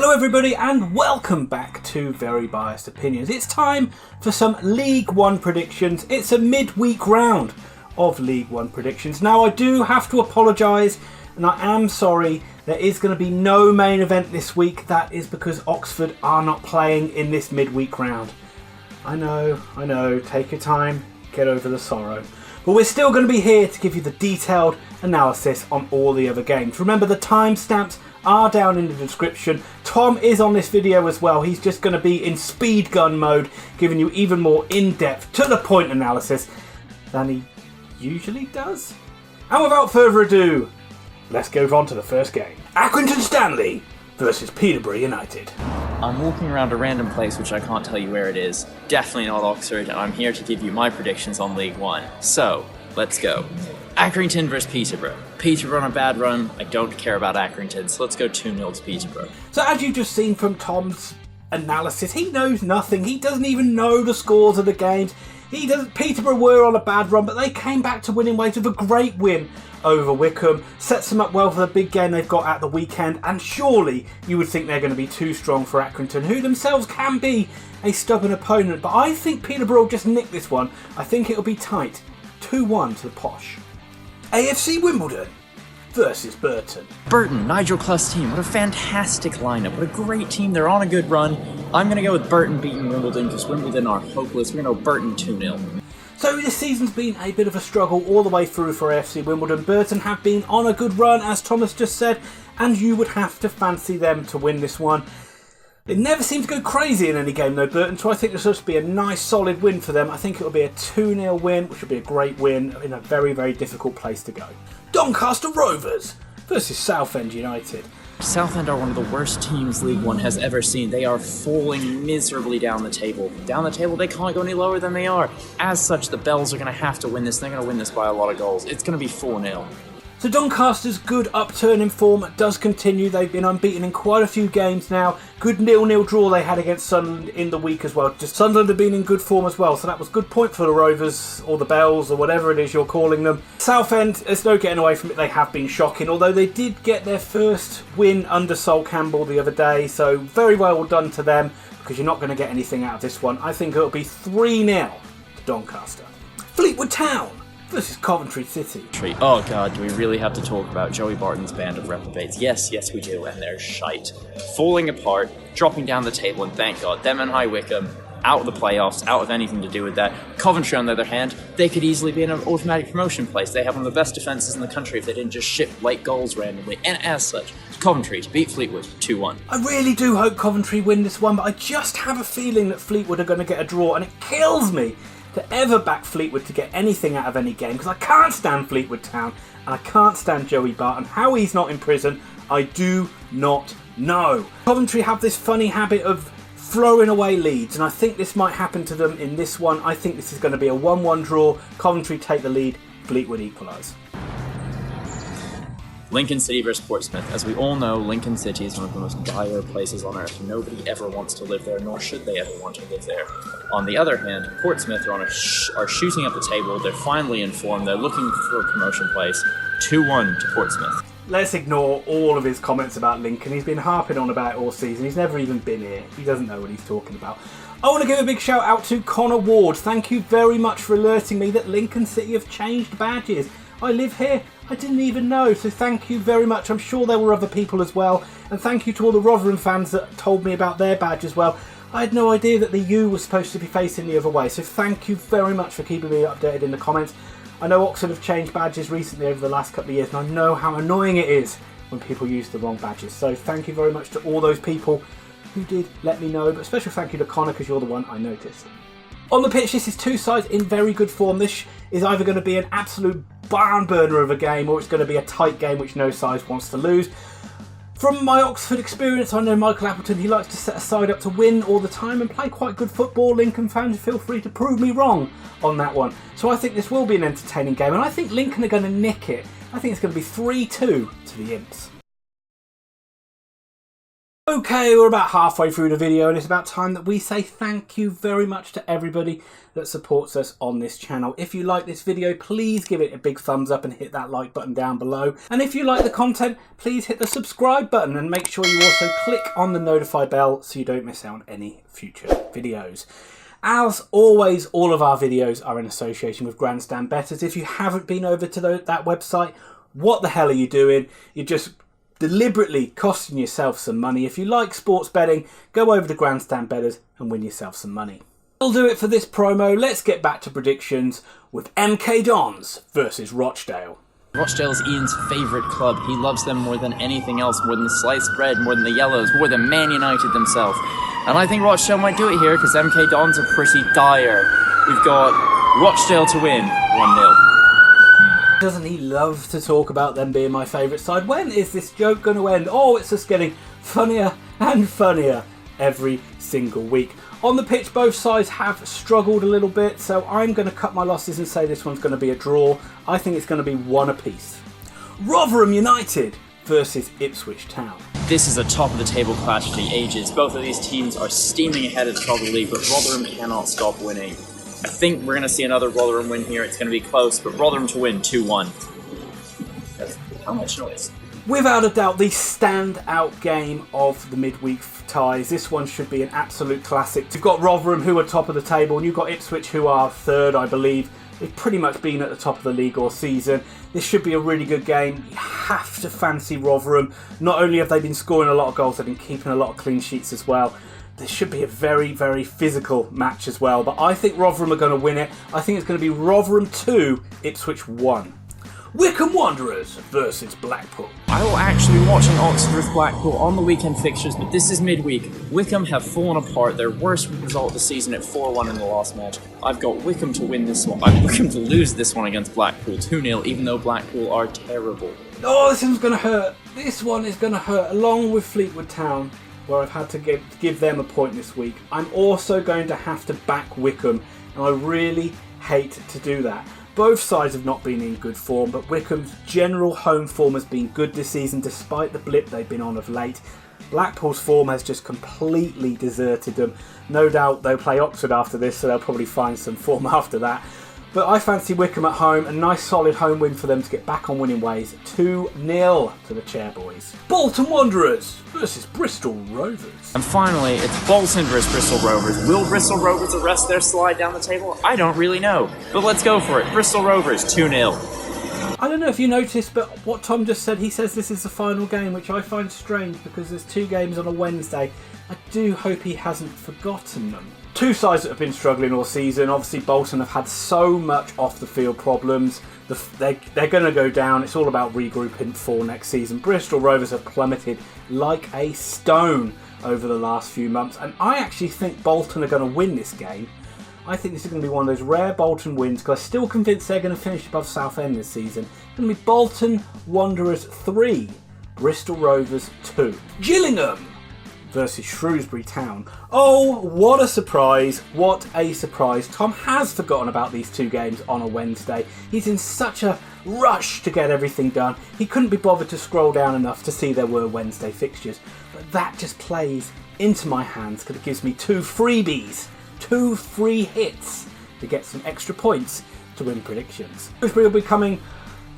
Hello everybody and welcome back to Very Biased Opinions. It's time for some League One predictions. It's a midweek round of League One predictions. Now I do have to apologise and I am sorry, there is going to be no main event this week. That is because Oxford are not playing in this midweek round. I know, take your time, get over the sorrow. But we're still going to be here to give you the detailed analysis on all the other games. Remember, the timestamps are down in the description. Tom is on this video as well. He's just going to be in speed gun mode, giving you even more in-depth, to the point analysis than he usually does. And without further ado, let's go on to the first game. Accrington Stanley versus Peterborough United. I'm walking around a random place which I can't tell you where it is. Definitely not Oxford, and I'm here to give you my predictions on League One. So, let's go. Accrington versus Peterborough. Peterborough on a bad run. I don't care about Accrington, so let's go 2-0 to Peterborough. So as you've just seen from Tom's analysis, he knows nothing. He doesn't even know the scores of the games. Peterborough were on a bad run, but they came back to winning ways with a great win over Wycombe. Sets them up well for the big game they've got at the weekend, and surely you would think they're going to be too strong for Accrington, who themselves can be a stubborn opponent. But I think Peterborough will just nick this one. I think it'll be tight. 2-1 to the posh. AFC Wimbledon versus Burton. Burton, Nigel Clough's team. What a fantastic lineup. What a great team. They're on a good run. I'm going to go with Burton beating Wimbledon because Wimbledon are hopeless. We're going to go Burton 2-0. So this season's been a bit of a struggle all the way through for AFC Wimbledon. Burton have been on a good run, as Thomas just said, and you would have to fancy them to win this one. It never seemed to go crazy in any game though, Burton, so I think this will just be a nice solid win for them. I think it will be a 2-0 win, which will be a great win in a very, very difficult place to go. Doncaster Rovers versus Southend United. Southend are one of the worst teams League One has ever seen. They are falling miserably down the table. Down the table, they can't go any lower than they are. As such, the Bells are going to have to win this. They're going to win this by a lot of goals. It's going to be 4-0. So Doncaster's good upturn in form does continue. They've been unbeaten in quite a few games now. Good 0-0 draw they had against Sunderland in the week as well. Just Sunderland have been in good form as well, so that was a good point for the Rovers, or the Bells, or whatever it is you're calling them. Southend, there's no getting away from it, they have been shocking, although they did get their first win under Sol Campbell the other day, so very well done to them, because you're not going to get anything out of this one. I think it'll be 3-0 to Doncaster. Fleetwood Town versus Coventry City. Oh god, do we really have to talk about Joey Barton's band of reprobates? Yes, we do, and they're shite. Falling apart, dropping down the table, and thank god, them and High Wycombe, out of the playoffs, out of anything to do with that. Coventry, on the other hand, they could easily be in an automatic promotion place. They have one of the best defences in the country if they didn't just ship late goals randomly, and as such, Coventry to beat Fleetwood 2-1. I really do hope Coventry win this one, but I just have a feeling that Fleetwood are going to get a draw, and it kills me to ever back Fleetwood to get anything out of any game, because I can't stand Fleetwood Town and I can't stand Joey Barton. How he's not in prison, I do not know. Coventry have this funny habit of throwing away leads, and I think this might happen to them in this one. I think this is going to be a 1-1 draw. Coventry take the lead, Fleetwood equalise. Lincoln City versus Portsmouth. As we all know, Lincoln City is one of the most dire places on earth. Nobody ever wants to live there, nor should they ever want to live there. On the other hand, Portsmouth are shooting up the table. They're finally in form. They're looking for a promotion place. 2-1 to Portsmouth. Let's ignore all of his comments about Lincoln. He's been harping on about it all season. He's never even been here. He doesn't know what he's talking about. I want to give a big shout out to Connor Ward. Thank you very much for alerting me that Lincoln City have changed badges. I live here. I didn't even know, so thank you very much. I'm sure there were other people as well. And thank you to all the Rotherham fans that told me about their badge as well. I had no idea that the U was supposed to be facing the other way, so thank you very much for keeping me updated in the comments. I know Oxford have changed badges recently over the last couple of years, and I know how annoying it is when people use the wrong badges. So thank you very much to all those people who did let me know, but special thank you to Connor, because you're the one I noticed. On the pitch, this is two sides in very good form. This is either going to be an absolute barn burner of a game, or it's going to be a tight game which no side wants to lose. From my Oxford experience, I know Michael Appleton, he likes to set a side up to win all the time and play quite good football. Lincoln fans, feel free to prove me wrong on that one. So I think this will be an entertaining game, and I think Lincoln are going to nick it. I think it's going to be 3-2 to the Imps. Okay, we're about halfway through the video and it's about time that we say thank you very much to everybody that supports us on this channel. If you like this video, please give it a big thumbs up and hit that like button down below. And if you like the content, please hit the subscribe button and make sure you also click on the notify bell so you don't miss out on any future videos. As always, all of our videos are in association with Grandstand Bettors. If you haven't been over to that website, what the hell are you doing? You're just deliberately costing yourself some money. If you like sports betting, go over to Grandstand Bettors and win yourself some money. That'll do it for this promo. Let's get back to predictions with MK Dons versus Rochdale. Rochdale's Ian's favourite club. He loves them more than anything else, more than the sliced bread, more than the yellows, more than Man United themselves. And I think Rochdale might do it here because MK Dons are pretty dire. We've got Rochdale to win 1-0. Doesn't he love to talk about them being my favourite side? When is this joke going to end? Oh, it's just getting funnier and funnier every single week. On the pitch, both sides have struggled a little bit, so I'm going to cut my losses and say this one's going to be a draw. I think it's going to be 1 apiece. Rotherham United versus Ipswich Town. This is a top of the table clash for the ages. Both of these teams are steaming ahead at the top of the league, but Rotherham cannot stop winning. I think we're going to see another Rotherham win here. It's going to be close, but Rotherham to win 2-1. How much noise? Without a doubt, the standout game of the midweek ties. This one should be an absolute classic. You've got Rotherham, who are top of the table, and you've got Ipswich, who are third, I believe. They've pretty much been at the top of the league all season. This should be a really good game. You have to fancy Rotherham. Not only have they been scoring a lot of goals, they've been keeping a lot of clean sheets as well. This should be a very, very physical match as well. But I think Rotherham are going to win it. I think it's going to be Rotherham 2, Ipswich 1. Wycombe Wanderers versus Blackpool. I will actually be watching Oxford with Blackpool on the weekend fixtures, but this is midweek. Wycombe have fallen apart. Their worst result of the season at 4-1 in the last match. I've got Wycombe to win this one. I've got Wycombe to lose this one against Blackpool 2-0, even though Blackpool are terrible. Oh, this one's going to hurt. This one is going to hurt, along with Fleetwood Town, where I've had to give them a point this week. I'm also going to have to back Wycombe, and I really hate to do that. Both sides have not been in good form, but Wycombe's general home form has been good this season despite the blip they've been on of late. Blackpool's form has just completely deserted them. No doubt they'll play Oxford after this, so they'll probably find some form after that. But I fancy Wycombe at home, a nice solid home win for them to get back on winning ways. 2-0 to the Chairboys. Bolton Wanderers versus Bristol Rovers. And finally, it's Bolton versus Bristol Rovers. Will Bristol Rovers arrest their slide down the table? I don't really know. But let's go for it. Bristol Rovers, 2-0. I don't know if you noticed, but what Tom just said, he says this is the final game, which I find strange because there's 2 games on a Wednesday. I do hope he hasn't forgotten them. 2 sides that have been struggling all season. Obviously, Bolton have had so much off-the-field problems. They're going to go down. It's all about regrouping for next season. Bristol Rovers have plummeted like a stone over the last few months. And I actually think Bolton are going to win this game. I think this is going to be one of those rare Bolton wins because I'm still convinced they're going to finish above Southend this season. It's going to be Bolton Wanderers 3, Bristol Rovers 2. Gillingham versus Shrewsbury Town. Oh, what a surprise. What a surprise. Tom has forgotten about these 2 games on a Wednesday. He's in such a rush to get everything done. He couldn't be bothered to scroll down enough to see there were Wednesday fixtures. But that just plays into my hands because it gives me 2 freebies, 2 free hits to get some extra points to win predictions. Shrewsbury will be coming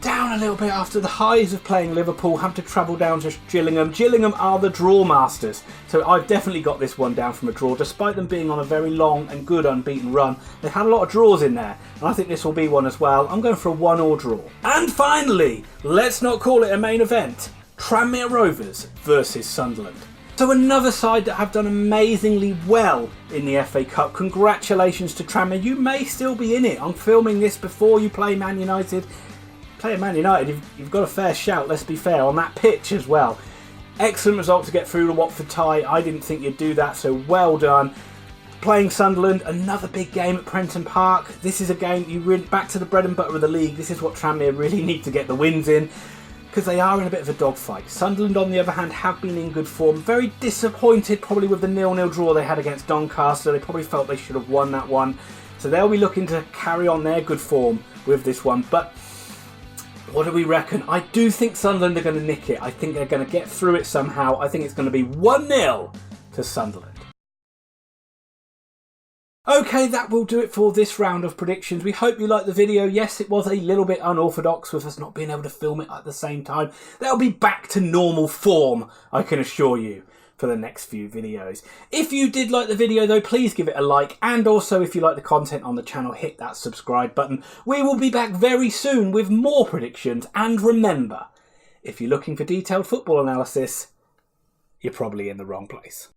down a little bit after the highs of playing Liverpool, have to travel down to Gillingham. Gillingham are the draw masters, so I've definitely got this one down from a draw. Despite them being on a very long and good unbeaten run, they had a lot of draws in there, and I think this will be one as well. I'm going for a 1-1 draw. And finally, let's not call it a main event, Tranmere Rovers versus Sunderland. So another side that have done amazingly well in the FA Cup. Congratulations to Tranmere. You may still be in it. I'm filming this before you play Man United. Playing Man United, you've got a fair shout, let's be fair, on that pitch as well. Excellent result to get through the Watford tie. I didn't think you'd do that, so well done. Playing Sunderland, another big game at Prenton Park. This is a game, you really back to the bread and butter of the league. This is what Tranmere really need to get the wins in, because they are in a bit of a dogfight. Sunderland, on the other hand, have been in good form. Very disappointed probably with the 0-0 draw they had against Doncaster. They probably felt they should have won that one. So they'll be looking to carry on their good form with this one. But What do we reckon? I do think Sunderland are going to nick it. I think they're going to get through it somehow. I think it's going to be 1-0 to Sunderland. Okay, that will do it for this round of predictions. We hope you liked the video. Yes, it was a little bit unorthodox with us not being able to film it at the same time. That'll be back to normal form, I can assure you, for the next few videos. If you did like the video though, please give it a like, and also if you like the content on the channel, hit that subscribe button. We will be back very soon with more predictions, and remember, if you're looking for detailed football analysis, you're probably in the wrong place.